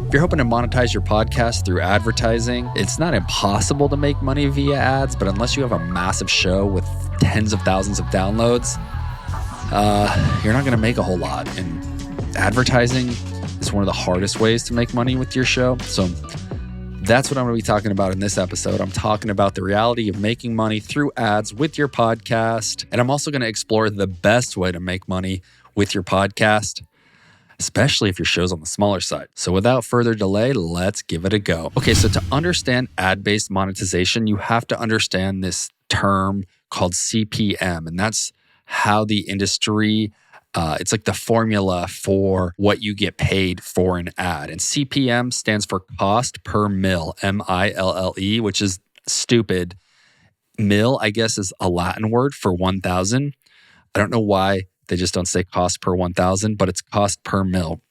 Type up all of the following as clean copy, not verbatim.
If you're hoping to monetize your podcast through advertising, it's not impossible to make money via ads, but unless you have a massive show with tens of thousands of downloads, you're not going to make a whole lot. And advertising is one of the hardest ways to make money with your show. So that's what I'm going to be talking about in this episode. I'm talking about the reality of making money through ads with your podcast. And I'm also going to explore the best way to make money with your podcast, especially if your show's on the smaller side. So without further delay, let's give it a go. Okay, so to understand ad-based monetization, you have to understand this term called CPM. And that's how the industry, it's like the formula for what you get paid for an ad. And CPM stands for cost per mille, M-I-L-L-E, which is stupid. Mil, I guess, is a Latin word for 1,000. I don't know why they just don't say cost per 1,000, but it's cost per mil.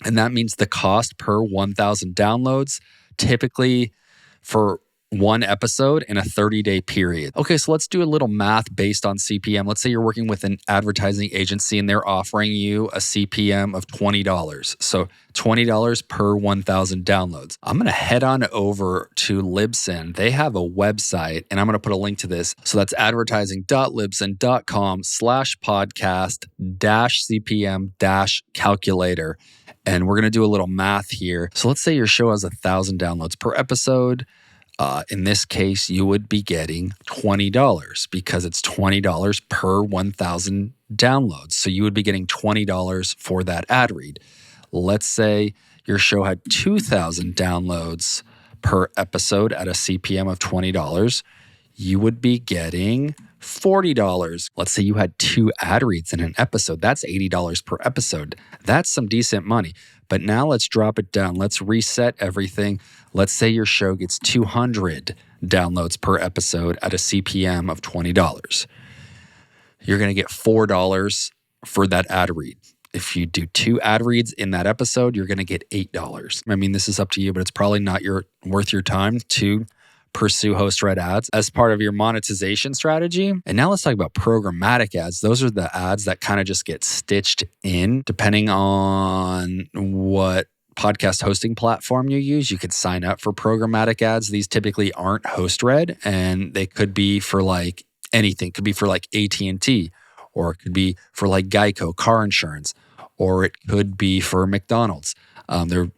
And that means the cost per 1,000 downloads, typically for one episode in a 30-day period. Okay, so let's do a little math based on CPM. Let's say you're working with an advertising agency and they're offering you a CPM of $20. So $20 per 1,000 downloads. I'm going to head on over to Libsyn. They have a website, and I'm going to put a link to this. So that's advertising.libsyn.com/podcast-CPM-calculator. And we're going to do a little math here. So let's say your show has 1,000 downloads per episode. In this case, you would be getting $20 because it's $20 per 1,000 downloads. So you would be getting $20 for that ad read. Let's say your show had 2,000 downloads per episode at a CPM of $20. You would be getting $40. Let's say you had 2 ad reads in an episode. That's $80 per episode. That's some decent money. But now let's drop it down. Let's reset everything. Let's say your show gets 200 downloads per episode at a CPM of $20. You're going to get $4 for that ad read. If you do 2 ad reads in that episode, you're going to get $8. I mean, this is up to you, but it's probably not worth your time to pursue host-read ads as part of your monetization strategy. And now let's talk about programmatic ads. Those are the ads that kind of just get stitched in depending on what podcast hosting platform you use. You could sign up for programmatic ads. These typically aren't host-read, and they could be for like anything. It could be for like AT&T, or it could be for like Geico car insurance, or it could be for McDonald's. They're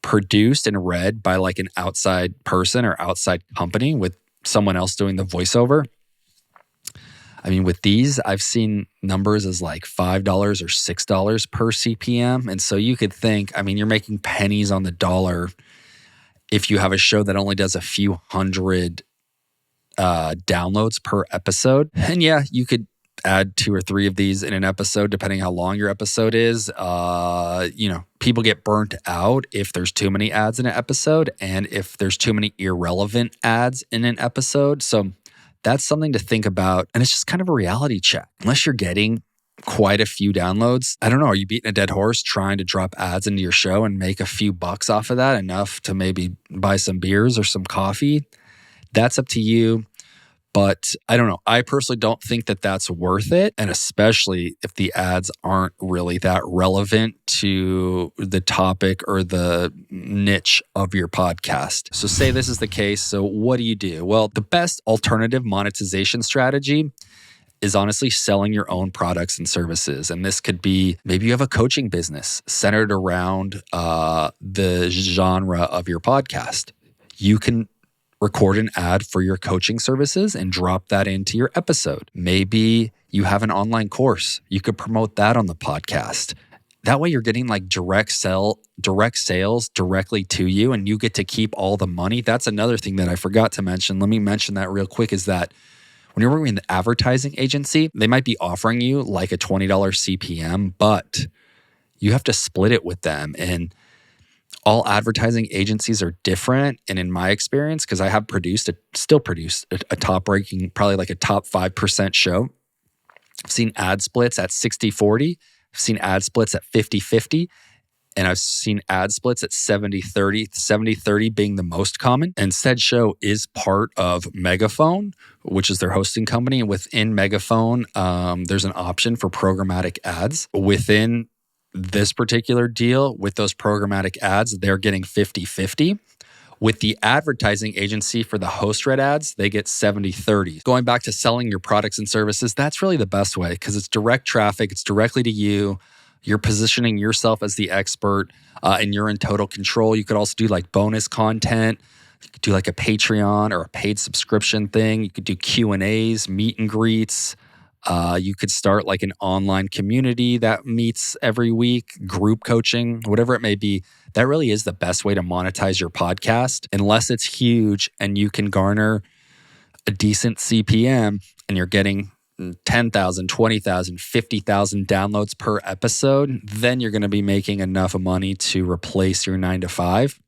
produced and read by like an outside person or outside company with someone else doing the voiceover. I mean, with these, I've seen numbers as like $5 or $6 per CPM. And so you could think, I mean, you're making pennies on the dollar if you have a show that only does a few hundred downloads per episode. And yeah, you could add 2 or 3 of these in an episode, depending how long your episode is. People get burnt out if there's too many ads in an episode and if there's too many irrelevant ads in an episode. So that's something to think about. And it's just kind of a reality check. Unless you're getting quite a few downloads, I don't know, are you beating a dead horse trying to drop ads into your show and make a few bucks off of that, enough to maybe buy some beers or some coffee? That's up to you. But I don't know. I personally don't think that that's worth it. And especially if the ads aren't really that relevant to the topic or the niche of your podcast. So say this is the case. So what do you do? Well, the best alternative monetization strategy is honestly selling your own products and services. And this could be, maybe you have a coaching business centered around the genre of your podcast. You can record an ad for your coaching services and drop that into your episode. Maybe you have an online course. You could promote that on the podcast. That way you're getting like direct sales directly to you, and you get to keep all the money. That's another thing that I forgot to mention. Let me mention that real quick, is that when you're working in the advertising agency, they might be offering you like a $20 CPM, but you have to split it with them. And all advertising agencies are different. And in my experience, because I have still produced a top-ranking, probably like a top 5% show, I've seen ad splits at 60-40. I've seen ad splits at 50-50. And I've seen ad splits at 70-30, 70-30 being the most common. And said show is part of Megaphone, which is their hosting company. And within Megaphone, there's an option for programmatic ads. Within this particular deal with those programmatic ads, they're getting 50-50. With the advertising agency for the host read ads, they get 70-30. Going back to selling your products and services, that's really the best way because it's direct traffic. It's directly to you. You're positioning yourself as the expert and you're in total control. You could also do like bonus content. You could do like a Patreon or a paid subscription thing. You could do Q&As, meet and greets. You could start like an online community that meets every week, group coaching, whatever it may be. That really is the best way to monetize your podcast, unless it's huge and you can garner a decent CPM and you're getting 10,000, 20,000, 50,000 downloads per episode. Then you're going to be making enough money to replace your 9-to-5.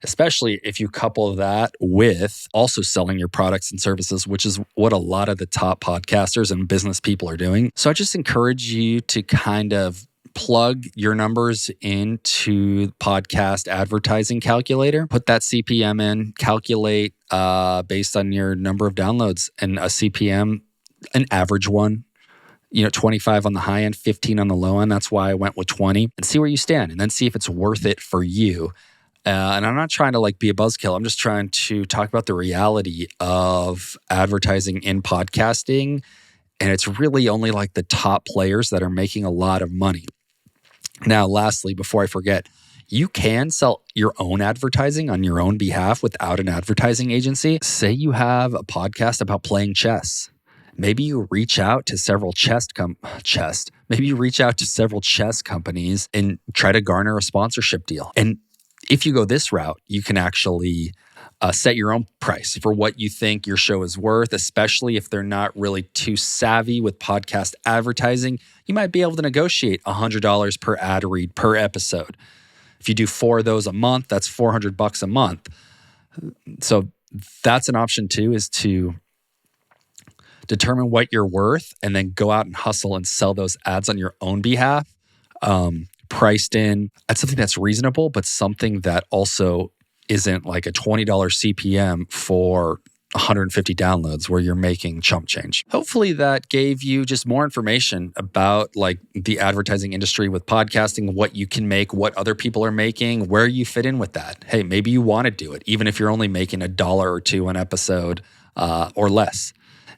Especially if you couple that with also selling your products and services, which is what a lot of the top podcasters and business people are doing. So I just encourage you to kind of plug your numbers into podcast advertising calculator, put that CPM in, calculate based on your number of downloads and a CPM, an average one, 25 on the high end, 15 on the low end. That's why I went with 20 and see where you stand and then see if it's worth it for you. And I'm not trying to be a buzzkill. I'm just trying to talk about the reality of advertising in podcasting. And it's really only the top players that are making a lot of money. Now, lastly, before I forget, you can sell your own advertising on your own behalf without an advertising agency. Say you have a podcast about playing chess. Maybe you reach out to several chess companies and try to garner a sponsorship deal. And if you go this route, you can actually set your own price for what you think your show is worth, especially if they're not really too savvy with podcast advertising. You might be able to negotiate $100 per ad read per episode. If you do 4 of those a month, that's $400 a month. So that's an option too, is to determine what you're worth and then go out and hustle and sell those ads on your own behalf. Priced in at something that's reasonable, but something that also isn't like a $20 CPM for 150 downloads where you're making chump change. Hopefully that gave you just more information about the advertising industry with podcasting, what you can make, what other people are making, where you fit in with that. Hey, maybe you want to do it, even if you're only making $1 or $2 an episode or less.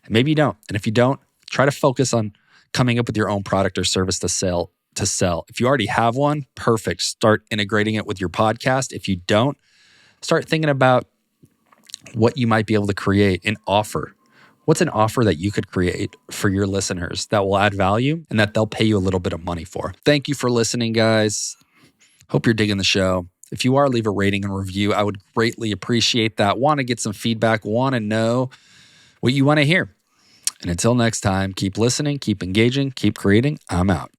Maybe you don't. And if you don't, try to focus on coming up with your own product or service to sell. If you already have one, perfect. Start integrating it with your podcast. If you don't, start thinking about what you might be able to create, an offer. What's an offer that you could create for your listeners that will add value and that they'll pay you a little bit of money for? Thank you for listening, guys. Hope you're digging the show. If you are, leave a rating and review. I would greatly appreciate that. Want to get some feedback, want to know what you want to hear. And until next time, keep listening, keep engaging, keep creating. I'm out.